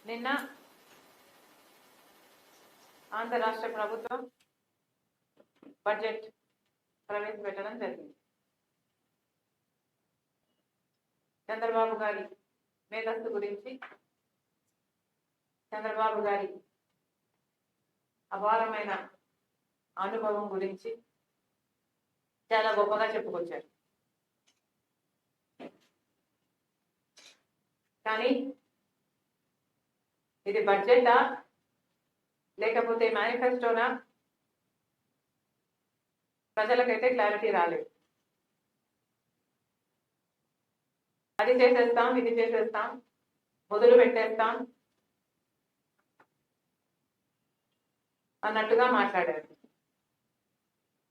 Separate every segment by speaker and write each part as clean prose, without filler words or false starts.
Speaker 1: నిన్న ఆంధ్ర రాష్ట్ర ప్రభుత్వం బడ్జెట్ ప్రవేశపెట్టడం జరిగింది. చంద్రబాబు గారి మేధస్సు గురించి, చంద్రబాబు గారి అపారమైన అనుభవం గురించి చాలా గొప్పగా చెప్పుకొచ్చారు. కానీ ఇది బడ్జెటా లేకపోతే మేనిఫెస్టోనా ప్రజలకైతే క్లారిటీ రాలేదు. అది చేసేస్తాం, ఇది చేసేస్తాం, మొదలు పెట్టేస్తాం అన్నట్టుగా మాట్లాడారు.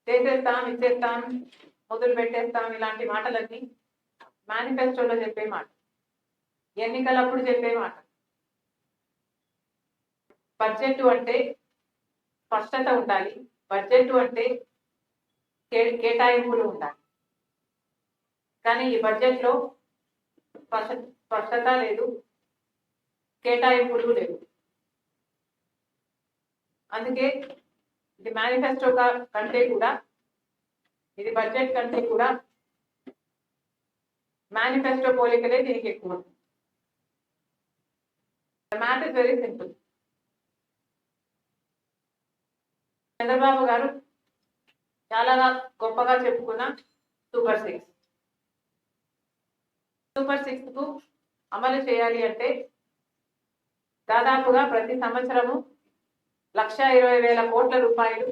Speaker 1: చేసేస్తాం, ఇచ్చేస్తాం, మొదలు పెట్టేస్తాం ఇలాంటి మాటలన్నీ మేనిఫెస్టోలో చెప్పే మాట, ఎన్నికలప్పుడు చెప్పే మాట. బడ్జెట్ అంటే స్పష్టత ఉండాలి, బడ్జెట్ అంటే కేటాయింపులు ఉండాలి. కానీ ఈ బడ్జెట్ లో స్పష్టత లేదు, కేటాయింపులు లేవు. అందుకే ఇది మేనిఫెస్టో కంటే కూడా, ఇది బడ్జెట్ కంటే కూడా మేనిఫెస్టో పోలికలే దీనికి ఎక్కువ. The math is very simple. Chandrababu గారు చాలా గొప్పగా చెప్పుకున్న సూపర్ 6 కు అమలు చేయాలి అంటే దాదాపుగా ప్రతి సంవత్సరము 1,20,000 కోట్ల రూపాయలు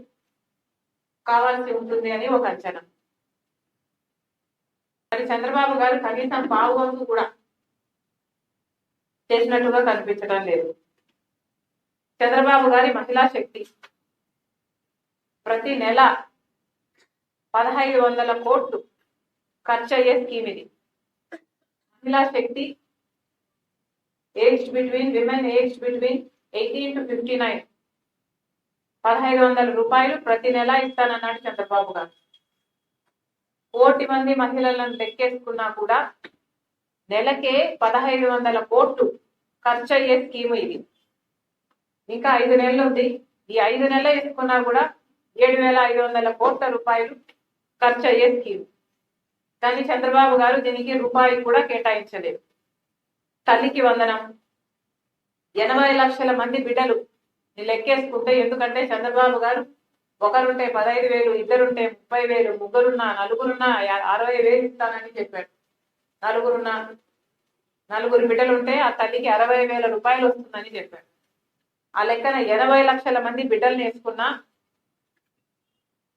Speaker 1: కావాల్సి ఉంటుంది అని ఒక అంచనా. మరి చంద్రబాబు గారు కనీసం పావువంతు కూడా చేసినట్టుగా కనిపించడం లేదు. చంద్రబాబు గారి మహిళా శక్తి ప్రతి నెల 1,500 కోట్లు ఖర్చు అయ్యే స్కీమ్ ఇది. మహిళా శక్తి విమెన్ ఏజ్డ్ బిట్వీన్ 18 to 59 1,500 రూపాయలు ప్రతి నెల ఇస్తానన్నాడు చంద్రబాబు గారు. 1 కోటి మంది మహిళలను లెక్కేసుకున్నా కూడా నెలకే 1,500 కోట్లు ఖర్చు అయ్యే స్కీమ్ ఇది. ఇంకా 5 నెలలు ఉంది. ఈ 5 నెలలు వేసుకున్నా కూడా 7,500 కోట్ల రూపాయలు ఖర్చు అయ్యే స్కీమ్. కానీ చంద్రబాబు గారు దీనికి రూపాయి కూడా కేటాయించలేదు. తల్లికి వందనం, 80 లక్షల మంది బిడ్డలు లెక్కేసుకుంటే, ఎందుకంటే చంద్రబాబు గారు ఒకరుంటే 15,000, ఇద్దరుంటే 30,000, ముగ్గురున్నా నలుగురున్నా 60,000 ఇస్తానని చెప్పాడు. నలుగురు బిడ్డలుంటే ఆ తల్లికి 60,000 రూపాయలు వస్తుందని చెప్పాడు. ఆ లెక్కన 80 లక్షల మంది బిడ్డలు వేసుకున్నా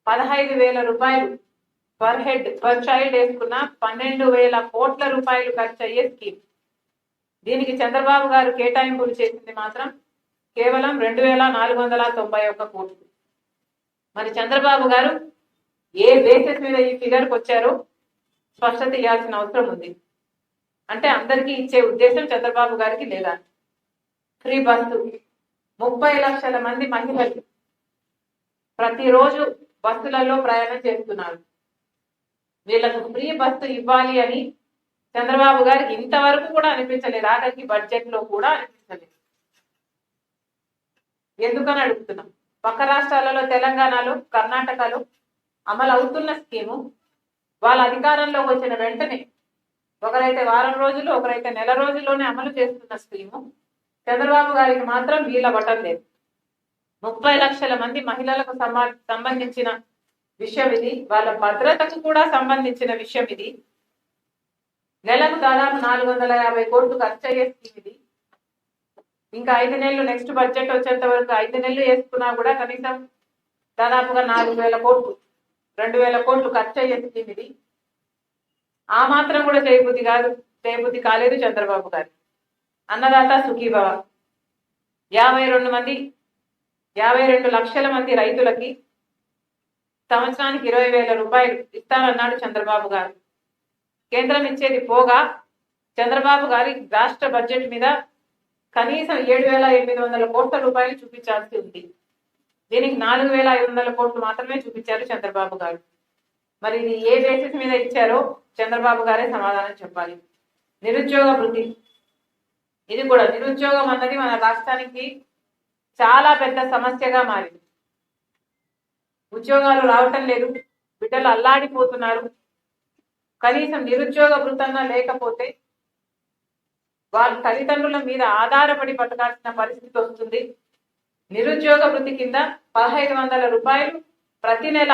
Speaker 1: 15,000 రూపాయలు పర్ హెడ్ పర్ చైల్డ్ వేసుకున్న 12,000 కోట్ల రూపాయలు ఖర్చు అయ్యే స్కీమ్. దీనికి చంద్రబాబు గారు కేటాయింపులు చేసింది మాత్రం కేవలం 2,491 కోట్లు. మరి చంద్రబాబు గారు ఏ బేసిస్ మీద ఈ ఫిగర్కి వచ్చారో స్పష్టత ఇవ్వాల్సిన అవసరం ఉంది. అంటే అందరికీ ఇచ్చే ఉద్దేశం చంద్రబాబు గారికి లేదా? ఫ్రీ బస్సు 30 లక్షల మంది మహిళలు ప్రతిరోజు బస్సులలో ప్రయాణం చేస్తున్నారు. వీళ్లకు ఫ్రీ బస్సు ఇవ్వాలి అని చంద్రబాబు గారికి ఇంతవరకు కూడా అనిపించలేదు. ఆఖరికి బడ్జెట్ లో కూడా అనిపించలేదు. ఎందుకని అడుగుతున్నాం. పక్క రాష్ట్రాలలో, తెలంగాణలో, కర్ణాటకలో అమలు అవుతున్న స్కీము వాళ్ళ అధికారంలో వచ్చిన వెంటనే, ఒకరైతే వారం రోజులు, ఒకరైతే నెల రోజుల్లోనే అమలు చేస్తున్న స్కీము చంద్రబాబు గారికి మాత్రం వీలబట్టం లేదు. 30 లక్షల మంది మహిళలకు సంబంధించిన విషయం ఇది. వాళ్ళ భద్రతకు కూడా సంబంధించిన విషయం ఇది. నెలకు దాదాపు 450 కోట్లు ఖర్చు అయ్యే స్కీమ్ ఇది. ఇంకా 5 నెలలు, నెక్స్ట్ బడ్జెట్ వచ్చేంత వరకు 5 నెలలు వేసుకున్నా కూడా కనీసం దాదాపుగా 4,000 కోట్లు, 2,000 కోట్లు ఖర్చు అయ్యే స్కీమ్ ఇది. ఆ మాత్రం కూడా చేయబుద్ధి కాలేదు చంద్రబాబు గారు. అన్నదాత సుఖీభవ 52 లక్షల మంది రైతులకి సంవత్సరానికి 20,000 రూపాయలు ఇస్తానన్నాడు చంద్రబాబు గారు. కేంద్రం ఇచ్చేది పోగా చంద్రబాబు గారి రాష్ట్ర బడ్జెట్ మీద కనీసం 7,800 కోట్ల రూపాయలు చూపించాల్సి ఉంది. దీనికి 4,500 కోట్లు మాత్రమే చూపించారు చంద్రబాబు గారు. మరి ఇది ఏ బేసిస్ మీద ఇచ్చారో చంద్రబాబు గారే సమాధానం చెప్పాలి. నిరుద్యోగ వృద్ధి ఇది కూడా నిరుద్యోగం అన్నది మన రాష్ట్రానికి చాలా పెద్ద సమస్యగా మారింది. ఉద్యోగాలు రావటం లేదు, బిడ్డలు అల్లాడిపోతున్నారు. కనీసం నిరుద్యోగ వృత్తన్నా లేకపోతే వాళ్ళ తల్లిదండ్రుల మీద ఆధారపడి బతకాల్సిన పరిస్థితి వస్తుంది. నిరుద్యోగ వృత్తి కింద 1500 రూపాయలు ప్రతి నెల,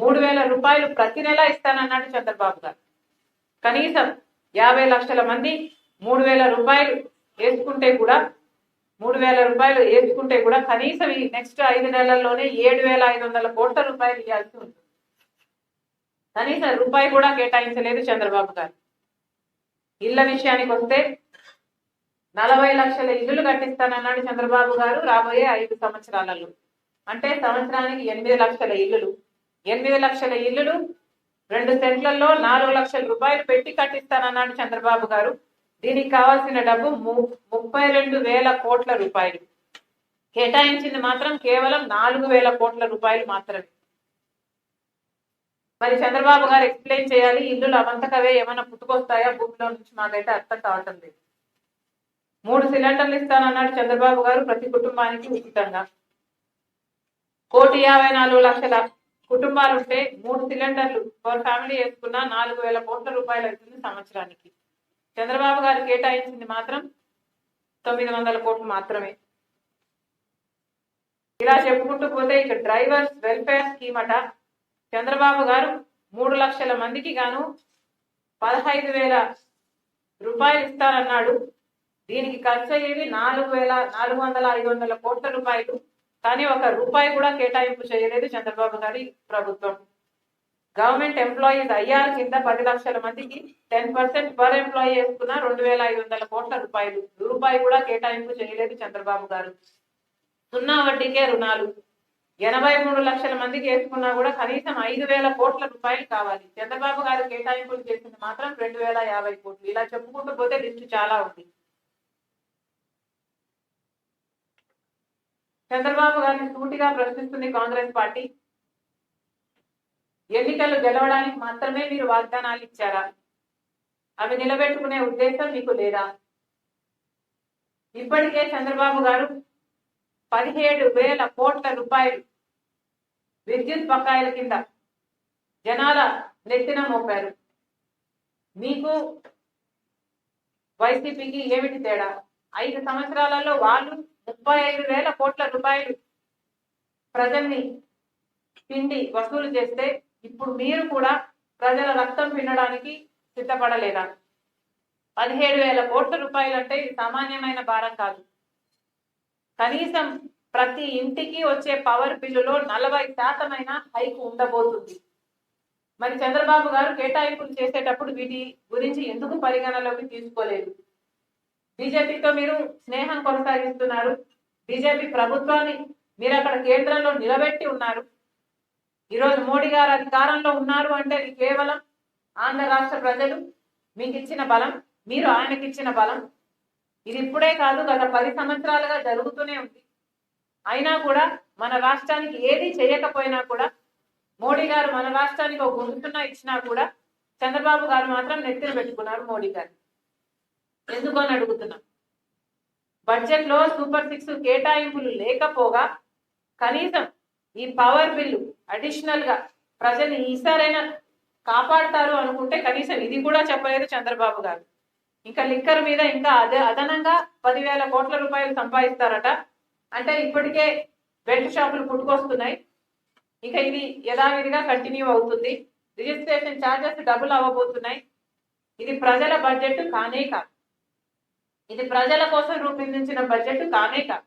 Speaker 1: 3000 రూపాయలు ప్రతి నెల ఇస్తానన్నాడు చంద్రబాబు గారు. కనీసం 50 లక్షల మంది 3000 రూపాయలు వేసుకుంటే కూడా 3000 రూపాయలు వేసుకుంటే కూడా కనీసం ఈ నెక్స్ట్ 5 నెలల్లోనే 7500 కోట్ల రూపాయలు ఇవ్వాల్సి ఉంటుంది. కనీసం రూపాయి కూడా కేటాయించలేదు చంద్రబాబు గారు. ఇళ్ల విషయానికి వస్తే 40 లక్షల ఇల్లులు కట్టిస్తానన్నాడు చంద్రబాబు గారు రాబోయే 5 సంవత్సరాలలో. అంటే సంవత్సరానికి 8 లక్షల ఇల్లులు. 8 లక్షల ఇల్లులు 2 సెంట్లలో 4 లక్షల రూపాయలు పెట్టి కట్టిస్తానన్నాడు చంద్రబాబు గారు. దీనికి కావాల్సిన డబ్బు 32,000 కోట్ల రూపాయలు. కేటాయించింది మాత్రం కేవలం 4,000 కోట్ల రూపాయలు మాత్రమే. మరి చంద్రబాబు గారు ఎక్స్ప్లెయిన్ చేయాలి, ఇల్లులు అవంతకవే ఏమైనా పుట్టుకొస్తాయా భూమిలో నుంచి, మాకైతే అర్థం కావటం లేదు. 3 సిలిండర్లు ఇస్తానన్నాడు చంద్రబాబు గారు ప్రతి కుటుంబానికి ఉచితంగా. 1,54,00,000 కుటుంబాలు ఉంటే 3 సిలిండర్లు పర్ ఫ్యామిలీ వేసుకున్నా 4,000 కోట్ల రూపాయలు అవుతుంది సంవత్సరానికి. చంద్రబాబు గారు కేటాయించింది మాత్రం 900 కోట్లు మాత్రమే. ఇలా చెప్పుకుంటూ పోతే ఇక డ్రైవర్స్ వెల్ఫేర్ స్కీమ్ అట. చంద్రబాబు గారు 3 లక్షల మందికి గాను 15,000 రూపాయలు ఇస్తారన్నాడు. దీనికి ఖర్చు అయ్యేది 4,500 కోట్ల రూపాయలు. కానీ 1 రూపాయి కూడా కేటాయింపు చేయలేదు చంద్రబాబు గారి ప్రభుత్వం. గవర్నమెంట్ ఎంప్లాయీస్ ఐఆర్ కింద 10 లక్షల మందికి 10% పర్ ఎంప్లాయీ వేసుకున్న 2,500 కోట్ల రూపాయలు. రూపాయి కూడా కేటాయింపు చేయలేదు చంద్రబాబు గారు. 0 వడ్డీకే రుణాలు 83 లక్షల మందికి వేసుకున్నా కూడా కనీసం 5,000 కోట్ల రూపాయలు కావాలి. చంద్రబాబు గారు కేటాయింపులు చేసింది మాత్రం 2,050 కోట్లు. ఇలా చెప్పుకుంటూ పోతే లిస్టు చాలా ఉంది. చంద్రబాబు గారిని సూటిగా ప్రశ్నిస్తుంది కాంగ్రెస్ పార్టీ. ఎన్నికలు గెలవడానికి మాత్రమే మీరు వాగ్దానాలు ఇచ్చారా? అవి నిలబెట్టుకునే ఉద్దేశం మీకు లేదా? ఇప్పటికే చంద్రబాబు గారు 17,000 కోట్ల రూపాయలు విద్యుత్ బకాయిల కింద జనాల నెత్తిన మోపారు. మీకు వైసీపీకి ఏమిటి తేడా? 5 సంవత్సరాలలో వాళ్ళు 35,000 కోట్ల రూపాయలు ప్రజల్ని పిండి వసూలు చేస్తే ఇప్పుడు మీరు కూడా ప్రజల రక్తం పిండడానికి సిద్ధపడలేదా? 17,000 కోట్ల రూపాయలు అంటే ఇది సామాన్యమైన భారం కాదు. కనీసం ప్రతి ఇంటికి వచ్చే పవర్ బిల్లులో 40% హైక్ ఉండబోతుంది. మరి చంద్రబాబు గారు కేటాయింపులు చేసేటప్పుడు వీటి గురించి ఎందుకు పరిగణలోకి తీసుకోలేదు? బీజేపీతో మీరు స్నేహం కొనసాగిస్తున్నారు. బీజేపీ ప్రభుత్వాన్ని మీరు అక్కడ కేంద్రంలో నిలబెట్టి ఉన్నారు. ఈరోజు మోడీ గారు అధికారంలో ఉన్నారు అంటే అది కేవలం ఆంధ్ర రాష్ట్ర ప్రజలు మీకు ఇచ్చిన బలం, మీరు ఆయనకి ఇచ్చిన బలం. ఇది ఇప్పుడే కాదు, గత 10 సంవత్సరాలుగా జరుగుతూనే ఉంది. అయినా కూడా మన రాష్ట్రానికి ఏది చేయకపోయినా కూడా, మోడీ గారు మన రాష్ట్రానికి ఒక గుర్తున్న ఇచ్చినా కూడా చంద్రబాబు గారు మాత్రం నెత్తిన పెట్టుకున్నారు మోడీ గారు. ఎందుకు అని అడుగుతున్నాం. బడ్జెట్ లో సూపర్ 6 కేటాయింపులు లేకపోగా కనీసం ఈ పవర్ బిల్లు అడిషనల్ గా ప్రజలు ఈసారైనా కాపాడతారు అనుకుంటే కనీసం ఇది కూడా చెప్పలేదు చంద్రబాబు గారు. ఇంకా లిక్కర్ మీద ఇంకా అదనంగా 10,000 కోట్ల రూపాయలు సంపాదిస్తారట. అంటే ఇప్పటికే బెల్ట్ షాపులు పుట్టుకొస్తున్నాయి. ఇక ఇది యథావిధిగా కంటిన్యూ అవుతుంది. రిజిస్ట్రేషన్ ఛార్జెస్ డబుల్ అవ్వబోతున్నాయి. ఇది ప్రజల బడ్జెట్ కానే కాదు. ఇది ప్రజల కోసం రూపొందించిన బడ్జెట్ కానే కాదు.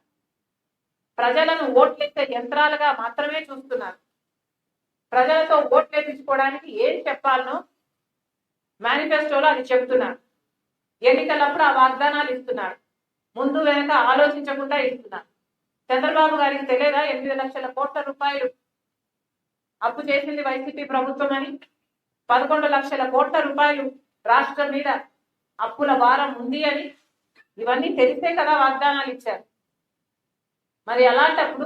Speaker 1: ప్రజలను ఓట్లెత్తే యంత్రాలుగా మాత్రమే చూస్తున్నారు. ప్రజలతో ఓట్లేపించుకోవడానికి ఏం చెప్పాలనో మేనిఫెస్టోలో అది చెప్తున్నారు. ఎన్నికలప్పుడు ఆ వాగ్దానాలు ఇస్తున్నారు. ముందు వెనక ఆలోచించకుండా ఇస్తున్నారు. చంద్రబాబు గారికి తెలియదా 8 లక్షల కోట్ల రూపాయలు అప్పు చేసింది వైసీపీ ప్రభుత్వం అని? 11 లక్షల కోట్ల రూపాయలు రాష్ట్రం మీద అప్పుల భారం ఉంది అని? ఇవన్నీ తెలిసే కదా వాగ్దానాలు ఇచ్చారు. మరి అలాంటప్పుడు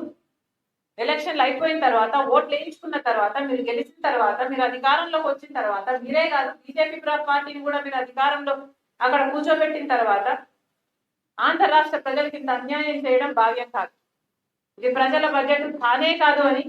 Speaker 1: ఎలక్షన్లు అయిపోయిన తర్వాత, ఓట్లు వేయించుకున్న తర్వాత, మీరు గెలిచిన తర్వాత, మీరు అధికారంలోకి వచ్చిన తర్వాత, మీరే కాదు బీజేపీ పార్టీని కూడా మీరు అధికారంలో అక్కడ కూర్చోబెట్టిన తర్వాత ఆంధ్ర రాష్ట్ర ప్రజలకి ఇంత అన్యాయం చేయడం భావ్యం కాదు. ఇది ప్రజల బడ్జెట్ కానే కాదు అని